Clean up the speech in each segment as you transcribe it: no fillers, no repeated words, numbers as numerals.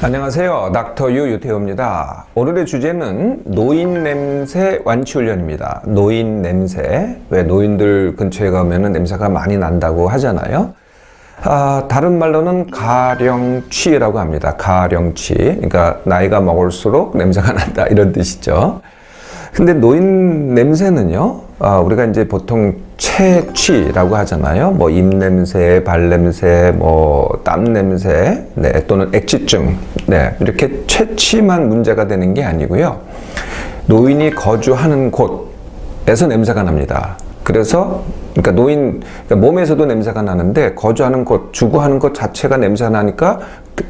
안녕하세요. 닥터 유태호입니다. 오늘의 주제는 노인 냄새 완치 훈련입니다. 노인 냄새. 왜 노인들 근처에 가면은 냄새가 많이 난다고 하잖아요. 다른 말로는 가령취라고 합니다. 가령취. 그러니까 나이가 먹을수록 냄새가 난다 이런 뜻이죠. 근데 노인 냄새는요, 우리가 이제 보통 체취라고 하잖아요. 뭐 입냄새, 발냄새, 뭐 땀냄새, 네, 또는 액취증, 네, 이렇게 체취만 문제가 되는 게 아니고요. 노인이 거주하는 곳에서 냄새가 납니다. 그래서 그러니까 그러니까 몸에서도 냄새가 나는데 거주하는 곳, 주거하는 곳 자체가 냄새가 나니까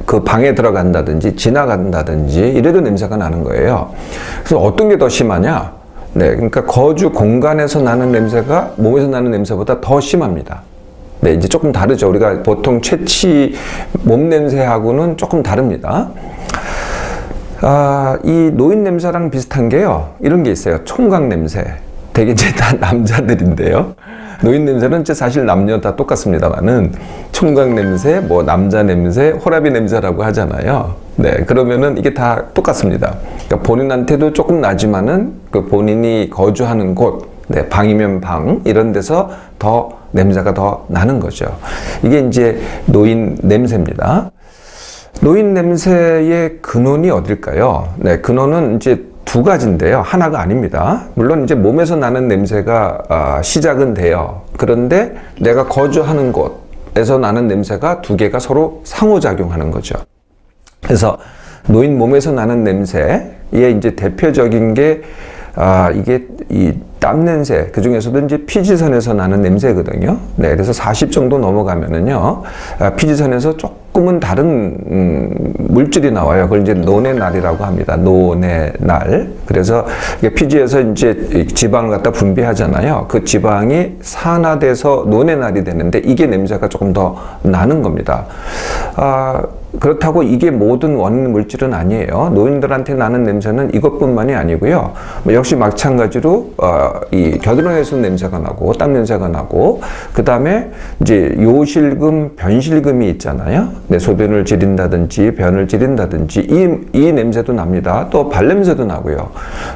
그 방에 들어간다든지 지나간다든지 이래도 냄새가 나는 거예요. 그래서 어떤 게 더 심하냐? 네, 그러니까 거주 공간에서 나는 냄새가 몸에서 나는 냄새보다 더 심합니다. 네, 이제 조금 다르죠. 우리가 보통 체취 몸 냄새하고는 조금 다릅니다. 이 노인 냄새랑 비슷한 게요. 이런 게 있어요. 총각 냄새. 되게 이제 다 남자들인데요. 노인 냄새는 이제 사실 남녀 다 똑같습니다만은 총각 냄새, 뭐 남자 냄새, 호라비 냄새라고 하잖아요. 네, 그러면은 이게 다 똑같습니다. 그러니까 본인한테도 조금 나지만은 그 본인이 거주하는 곳, 네, 방이면 방 이런 데서 더 냄새가 더 나는 거죠. 이게 이제 노인 냄새입니다. 노인 냄새의 근원이 어딜까요? 네, 근원은 이제 두 가지인데요. 하나가 아닙니다. 물론 이제 몸에서 나는 냄새가 시작은 돼요. 그런데 내가 거주하는 곳에서 나는 냄새가 두 개가 서로 상호작용하는 거죠. 그래서 노인 몸에서 나는 냄새의 이제 대표적인 게 이게 이 땀 냄새, 그 중에서도 이제 피지선에서 나는 냄새거든요. 네, 그래서 40 정도 넘어가면은요, 피지선에서 조금은 다른 물질이 나와요. 그걸 이제 노네날이라고 합니다. 노네날. 그래서 피지에서 이제 지방을 갖다 분비하잖아요. 그 지방이 산화돼서 노네날이 되는데 이게 냄새가 조금 더 나는 겁니다. 그렇다고 이게 모든 원인 물질은 아니에요. 노인들한테 나는 냄새는 이것뿐만이 아니고요. 역시 마찬가지로 이 겨드랑이에서 냄새가 나고 땀 냄새가 나고 그 다음에 이제 요실금, 변실금이 있잖아요. 네, 소변을 지린다든지 변을 지린다든지 이 냄새도 납니다. 또 발냄새도 나고요.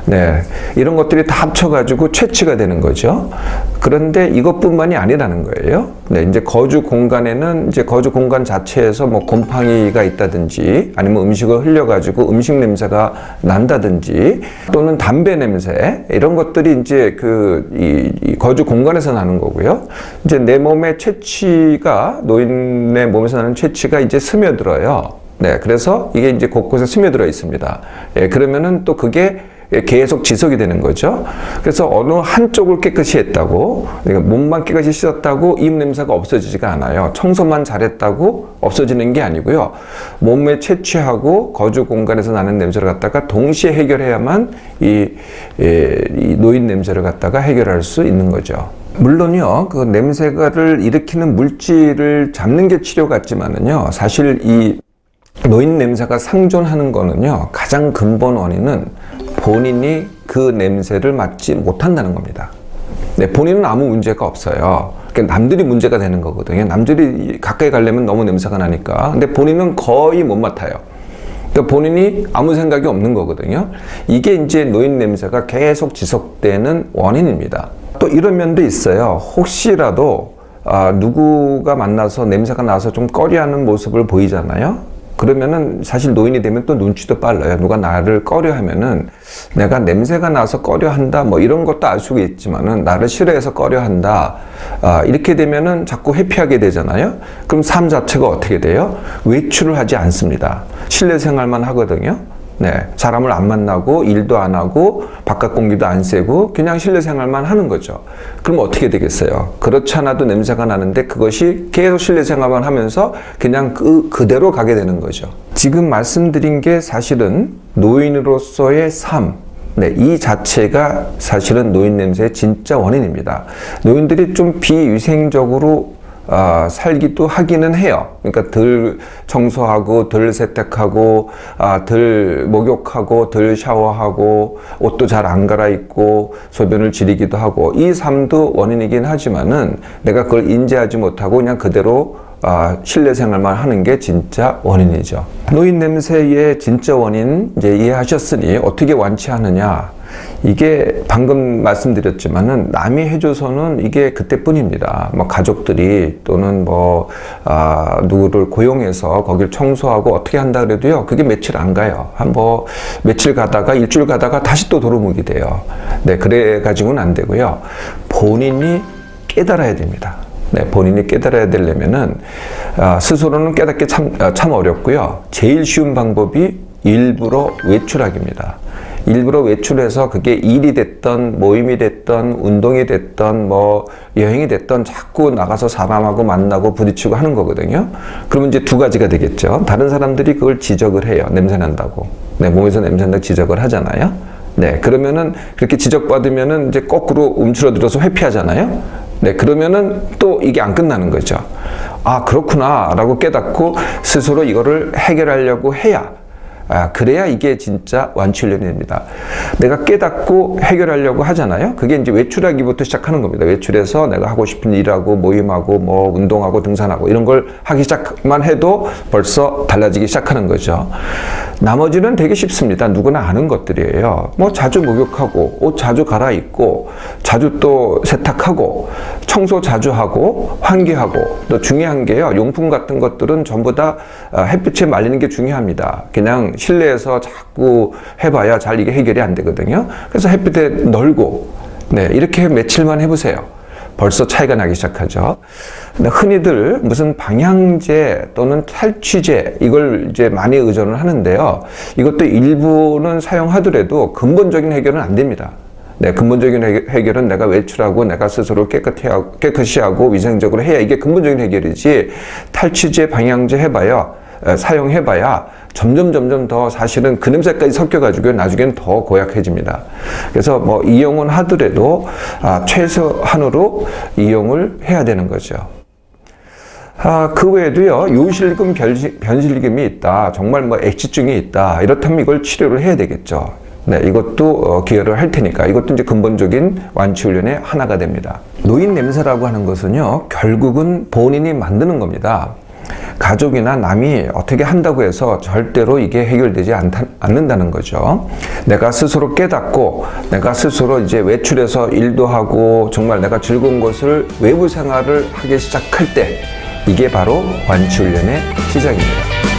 네, 이런 것들이 다 합쳐가지고 체취가 되는 거죠. 그런데 이것뿐만이 아니라는 거예요. 네, 이제 거주 공간에는 이제 거주 공간 자체에서 뭐 곰팡이가 있다든지 아니면 음식을 흘려가지고 음식 냄새가 난다든지 또는 담배 냄새 이런 것들이 이제 이 거주 공간에서 나는 거고요. 이제 내 몸의 체취가 노인의 몸에서 나는 체취가 이제 스며들어요. 네, 그래서 이게 이제 곳곳에 스며들어 있습니다. 예, 그러면은 또 그게 계속 지속이 되는 거죠. 그래서 어느 한쪽을 깨끗이 했다고, 그러니까 몸만 깨끗이 씻었다고 입 냄새가 없어지지가 않아요. 청소만 잘했다고 없어지는 게 아니고요. 몸에 채취하고 거주 공간에서 나는 냄새를 갖다가 동시에 해결해야만 이 노인 냄새를 갖다가 해결할 수 있는 거죠. 물론요, 그 냄새를 일으키는 물질을 잡는 게 치료 같지만은요, 사실 이 노인 냄새가 상존하는 거는요, 가장 근본 원인은 본인이 그 냄새를 맡지 못한다는 겁니다. 네, 본인은 아무 문제가 없어요. 그러니까 남들이 문제가 되는 거거든요. 남들이 가까이 가려면 너무 냄새가 나니까. 근데 본인은 거의 못 맡아요. 그러니까 본인이 아무 생각이 없는 거거든요. 이게 이제 노인 냄새가 계속 지속되는 원인입니다. 또 이런 면도 있어요. 혹시라도 누구가 만나서 냄새가 나서 좀 꺼려하는 모습을 보이잖아요. 그러면은 사실 노인이 되면 또 눈치도 빨라요. 누가 나를 꺼려하면은 내가 냄새가 나서 꺼려한다 뭐 이런 것도 알 수가 있지만은 나를 싫어해서 꺼려한다 이렇게 되면은 자꾸 회피하게 되잖아요. 그럼 삶 자체가 어떻게 돼요? 외출을 하지 않습니다. 실내 생활만 하거든요. 네, 사람을 안 만나고 일도 안 하고 바깥 공기도 안 쐬고 그냥 실내 생활만 하는 거죠. 그럼 어떻게 되겠어요? 그렇지 않아도 냄새가 나는데 그것이 계속 실내 생활만 하면서 그냥 그대로 가게 되는 거죠. 지금 말씀드린 게 사실은 노인으로서의 삶, 네, 이 자체가 사실은 노인 냄새의 진짜 원인입니다. 노인들이 좀 비위생적으로 살기도 하기는 해요. 그러니까 덜 청소하고, 덜 세탁하고, 덜 목욕하고, 덜 샤워하고, 옷도 잘 안 갈아입고, 소변을 지리기도 하고, 이 삶도 원인이긴 하지만은 내가 그걸 인지하지 못하고 그냥 그대로 실내 생활만 하는 게 진짜 원인이죠. 노인 냄새의 진짜 원인 이제 이해하셨으니 어떻게 완치하느냐? 이게 방금 말씀드렸지만은 남이 해줘서는 이게 그때뿐입니다. 뭐 가족들이 또는 누구를 고용해서 거길 청소하고 어떻게 한다 그래도요, 그게 며칠 안 가요. 며칠 가다가 일주일 가다가 다시 또 도루묵이 돼요. 네, 그래 가지고는 안 되고요. 본인이 깨달아야 됩니다. 네, 본인이 깨달아야 되려면은 스스로는 깨닫기 참 어렵고요. 제일 쉬운 방법이 일부러 외출하기입니다. 일부러 외출해서 그게 일이 됐던 모임이 됐던 운동이 됐던 여행이 됐던 자꾸 나가서 사람하고 만나고 부딪히고 하는 거거든요. 그러면 이제 두 가지가 되겠죠. 다른 사람들이 그걸 지적을 해요. 냄새 난다고. 네, 몸에서 냄새 난다고 지적을 하잖아요. 네, 그러면은 그렇게 지적받으면은 이제 거꾸로 움츠러들어서 회피하잖아요. 네, 그러면은 또 이게 안 끝나는 거죠. 아, 그렇구나 라고 깨닫고 스스로 이거를 해결하려고 해야, 그래야 이게 진짜 완치훈련이 됩니다. 내가 깨닫고 해결하려고 하잖아요. 그게 이제 외출하기부터 시작하는 겁니다. 외출해서 내가 하고 싶은 일하고 모임하고 운동하고 등산하고 이런 걸 하기 시작만 해도 벌써 달라지기 시작하는 거죠. 나머지는 되게 쉽습니다. 누구나 아는 것들이에요. 자주 목욕하고 옷 자주 갈아입고 자주 또 세탁하고 청소 자주 하고 환기하고, 또 중요한 게요, 용품 같은 것들은 전부 다 햇빛에 말리는 게 중요합니다. 그냥 실내에서 자꾸 해봐야 잘 이게 해결이 안 되거든요. 그래서 햇빛에 널고, 네, 이렇게 며칠만 해보세요. 벌써 차이가 나기 시작하죠. 근데 흔히들 무슨 방향제 또는 탈취제 이걸 이제 많이 의존을 하는데요. 이것도 일부는 사용하더라도 근본적인 해결은 안 됩니다. 네, 근본적인 해결은 내가 외출하고 내가 스스로 깨끗이 하고 위생적으로 해야 이게 근본적인 해결이지, 탈취제, 방향제 사용해봐야 점점 더 사실은 그 냄새까지 섞여가지고 나중에는 더 고약해집니다. 그래서 이용은 하더라도 최소한으로 이용을 해야 되는 거죠. 그 외에도요, 요실금, 변실금이 있다, 정말 액취증이 있다, 이렇다면 이걸 치료를 해야 되겠죠. 네, 이것도 기여를 할 테니까 이것도 이제 근본적인 완치훈련의 하나가 됩니다. 노인 냄새라고 하는 것은요, 결국은 본인이 만드는 겁니다. 가족이나 남이 어떻게 한다고 해서 절대로 이게 해결되지 않는다는 거죠. 내가 스스로 깨닫고 내가 스스로 이제 외출해서 일도 하고 정말 내가 즐거운 것을 외부 생활을 하기 시작할 때, 이게 바로 완치훈련의 시작입니다.